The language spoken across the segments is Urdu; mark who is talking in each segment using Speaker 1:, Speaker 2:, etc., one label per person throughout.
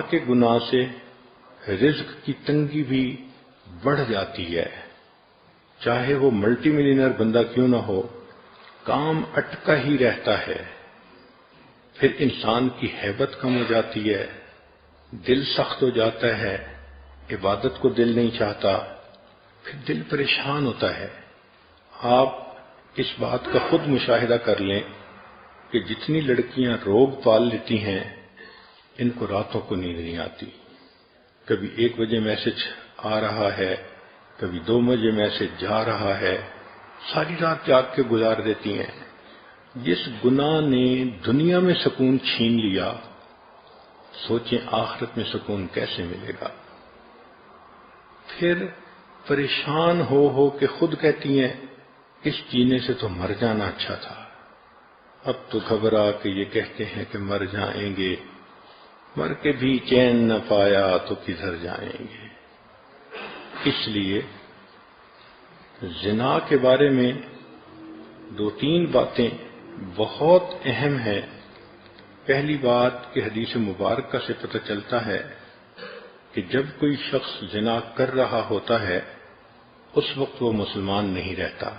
Speaker 1: کے گناہ سے رزق کی تنگی بھی بڑھ جاتی ہے، چاہے وہ ملٹی ملینئر بندہ کیوں نہ ہو، کام اٹکا ہی رہتا ہے، پھر انسان کی ہیبت کم ہو جاتی ہے، دل سخت ہو جاتا ہے، عبادت کو دل نہیں چاہتا، پھر دل پریشان ہوتا ہے۔ آپ اس بات کا خود مشاہدہ کر لیں کہ جتنی لڑکیاں روگ پال لیتی ہیں ان کو راتوں کو نیند نہیں آتی، کبھی 1 بجے میسج آ رہا ہے، کبھی 2 بجے میسج جا رہا ہے، ساری رات جاگ کے گزار دیتی ہیں۔ جس گناہ نے دنیا میں سکون چھین لیا، سوچیں آخرت میں سکون کیسے ملے گا۔ پھر پریشان ہو کے خود کہتی ہیں اس جینے سے تو مر جانا اچھا تھا، اب تو گھبرا کے یہ کہتے ہیں کہ مر جائیں گے، مر کے بھی چین نہ پایا تو کدھر جائیں گے۔ اس لیے زنا کے بارے میں 2-3 باتیں بہت اہم ہیں۔ پہلی بات کہ حدیث مبارکہ سے پتہ چلتا ہے کہ جب کوئی شخص زنا کر رہا ہوتا ہے اس وقت وہ مسلمان نہیں رہتا،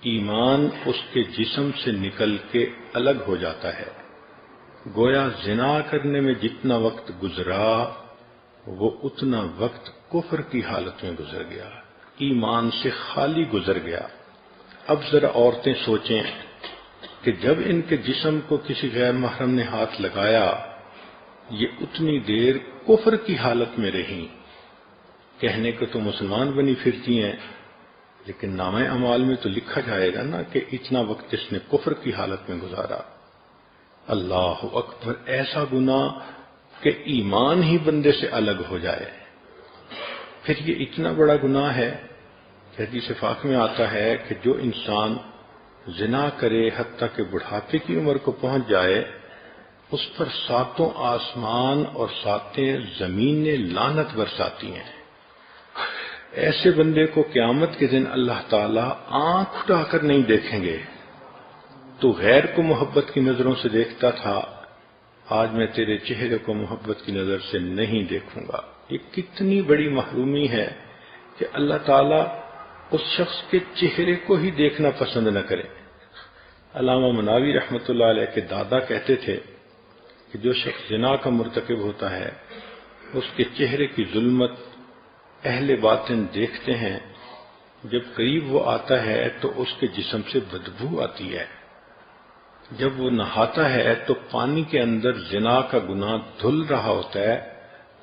Speaker 1: ایمان اس کے جسم سے نکل کے الگ ہو جاتا ہے، گویا زنا کرنے میں جتنا وقت گزرا وہ اتنا وقت کفر کی حالت میں گزر گیا، ایمان سے خالی گزر گیا۔ اب ذرا عورتیں سوچیں کہ جب ان کے جسم کو کسی غیر محرم نے ہاتھ لگایا، یہ اتنی دیر کفر کی حالت میں رہیں، کہنے کو تو مسلمان بنی پھرتی ہیں لیکن نامہ اعمال میں تو لکھا جائے گا نا کہ اتنا وقت اس نے کفر کی حالت میں گزارا۔ اللہ اکبر، ایسا گناہ کہ ایمان ہی بندے سے الگ ہو جائے۔ پھر یہ اتنا بڑا گناہ ہے کہ حدیث پاک میں آتا ہے کہ جو انسان زنا کرے حتیٰ کہ بڑھاپے کی عمر کو پہنچ جائے، اس پر 7 آسمان اور 7 زمینیں لعنت برساتی ہیں۔ ایسے بندے کو قیامت کے دن اللہ تعالیٰ آنکھ اٹھا کر نہیں دیکھیں گے۔ تو غیر کو محبت کی نظروں سے دیکھتا تھا، آج میں تیرے چہرے کو محبت کی نظر سے نہیں دیکھوں گا۔ یہ کتنی بڑی محرومی ہے کہ اللہ تعالیٰ اس شخص کے چہرے کو ہی دیکھنا پسند نہ کرے۔ علامہ مناوی رحمۃ اللہ علیہ کے دادا کہتے تھے کہ جو شخص زنا کا مرتکب ہوتا ہے اس کے چہرے کی ظلمت اہل باطن دیکھتے ہیں، جب قریب وہ آتا ہے تو اس کے جسم سے بدبو آتی ہے، جب وہ نہاتا ہے تو پانی کے اندر زنا کا گناہ دھل رہا ہوتا ہے،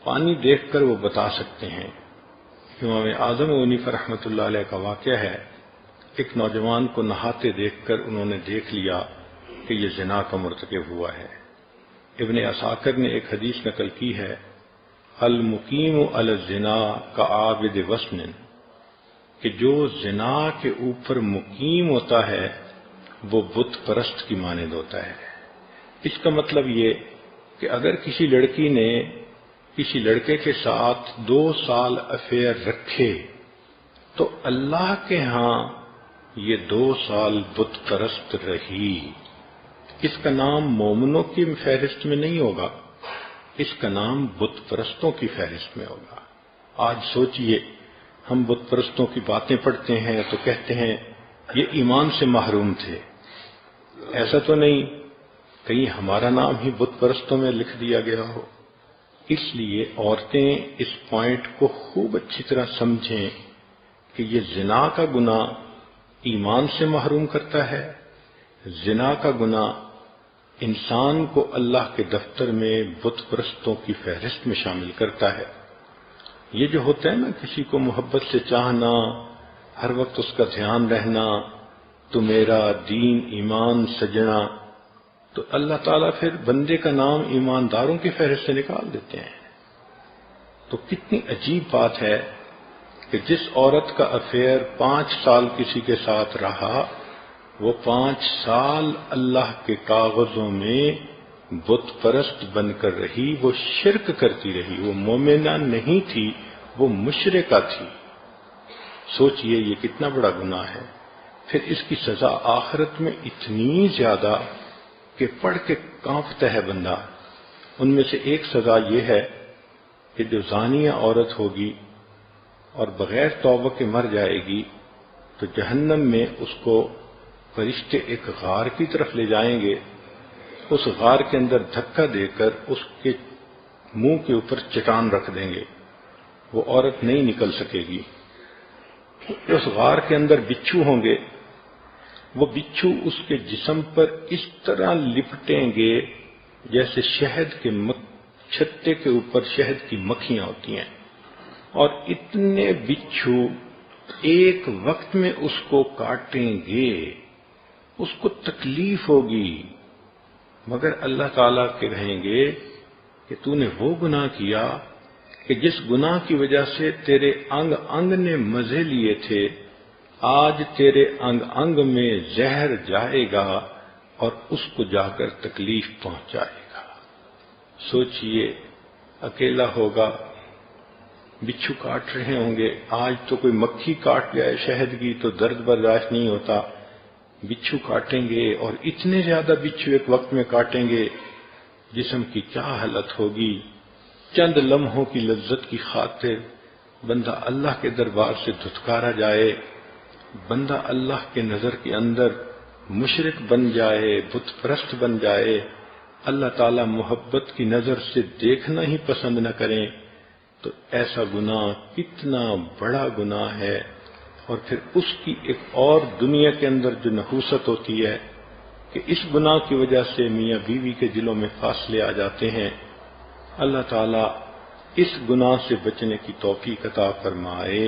Speaker 1: پانی دیکھ کر وہ بتا سکتے ہیں۔ امام اعظم حنیفہ رحمۃ اللہ علیہ کا واقعہ ہے، ایک نوجوان کو نہاتے دیکھ کر انہوں نے دیکھ لیا کہ یہ زنا کا مرتکب ہوا ہے۔ ابن عساکر نے ایک حدیث نقل کی ہے، المقیم علی الزنا کعابد وثن، کہ جو زنا کے اوپر مقیم ہوتا ہے وہ بت پرست کی مانند ہوتا ہے۔ اس کا مطلب یہ کہ اگر کسی لڑکی نے کسی لڑکے کے ساتھ 2 سال افیئر رکھے تو اللہ کے ہاں یہ 2 سال بت پرست رہی۔ اس کا نام مومنوں کی فہرست میں نہیں ہوگا، اس کا نام بت پرستوں کی فہرست میں ہوگا۔ آج سوچئے ہم بت پرستوں کی باتیں پڑھتے ہیں تو کہتے ہیں یہ ایمان سے محروم تھے، ایسا تو نہیں کہیں ہمارا نام ہی بت پرستوں میں لکھ دیا گیا ہو۔ اس لیے عورتیں اس پوائنٹ کو خوب اچھی طرح سمجھیں کہ یہ زنا کا گناہ ایمان سے محروم کرتا ہے، زنا کا گناہ انسان کو اللہ کے دفتر میں بت پرستوں کی فہرست میں شامل کرتا ہے۔ یہ جو ہوتا ہے نا کسی کو محبت سے چاہنا، ہر وقت اس کا دھیان رہنا، تو میرا دین ایمان سجنا، تو اللہ تعالیٰ پھر بندے کا نام ایمانداروں کی فہرست سے نکال دیتے ہیں۔ تو کتنی عجیب بات ہے کہ جس عورت کا افیئر 5 سال کسی کے ساتھ رہا، وہ 5 سال اللہ کے کاغذوں میں بت پرست بن کر رہی، وہ شرک کرتی رہی، وہ مومنہ نہیں تھی، وہ مشرکہ تھی۔ سوچئے یہ کتنا بڑا گناہ ہے۔ پھر اس کی سزا آخرت میں اتنی زیادہ کہ پڑھ کے کانپتا ہے بندہ۔ ان میں سے ایک سزا یہ ہے کہ جو زانیہ عورت ہوگی اور بغیر توبہ کے مر جائے گی تو جہنم میں اس کو فرشتے ایک غار کی طرف لے جائیں گے، اس غار کے اندر دھکا دے کر اس کے منہ کے اوپر چٹان رکھ دیں گے، وہ عورت نہیں نکل سکے گی۔ اس غار کے اندر بچھو ہوں گے، وہ بچھو اس کے جسم پر اس طرح لپٹیں گے جیسے شہد کے چھتے کے اوپر شہد کی مکھیاں ہوتی ہیں، اور اتنے بچھو ایک وقت میں اس کو کاٹیں گے، اس کو تکلیف ہوگی، مگر اللہ تعالیٰ کے کہیں گے کہ تو نے وہ گناہ کیا کہ جس گناہ کی وجہ سے تیرے انگ انگ نے مزے لیے تھے، آج تیرے انگ انگ میں زہر جائے گا اور اس کو جا کر تکلیف پہنچائے گا۔ سوچئے، اکیلا ہوگا، بچھو کاٹ رہے ہوں گے، آج تو کوئی مکھی کاٹ جائے شہد کی تو درد برداشت نہیں ہوتا، بچھو کاٹیں گے اور اتنے زیادہ بچھو ایک وقت میں کاٹیں گے، جسم کی کیا حالت ہوگی۔ چند لمحوں کی لذت کی خاطر بندہ اللہ کے دربار سے دھتکارا جائے، بندہ اللہ کے نظر کے اندر مشرک بن جائے، بت پرست بن جائے، اللہ تعالی محبت کی نظر سے دیکھنا ہی پسند نہ کریں، تو ایسا گناہ کتنا بڑا گناہ ہے۔ اور پھر اس کی ایک اور دنیا کے اندر جو نحوست ہوتی ہے کہ اس گناہ کی وجہ سے میاں بیوی کے دلوں میں فاصلے آ جاتے ہیں۔ اللہ تعالیٰ اس گناہ سے بچنے کی توفیق عطا فرمائے۔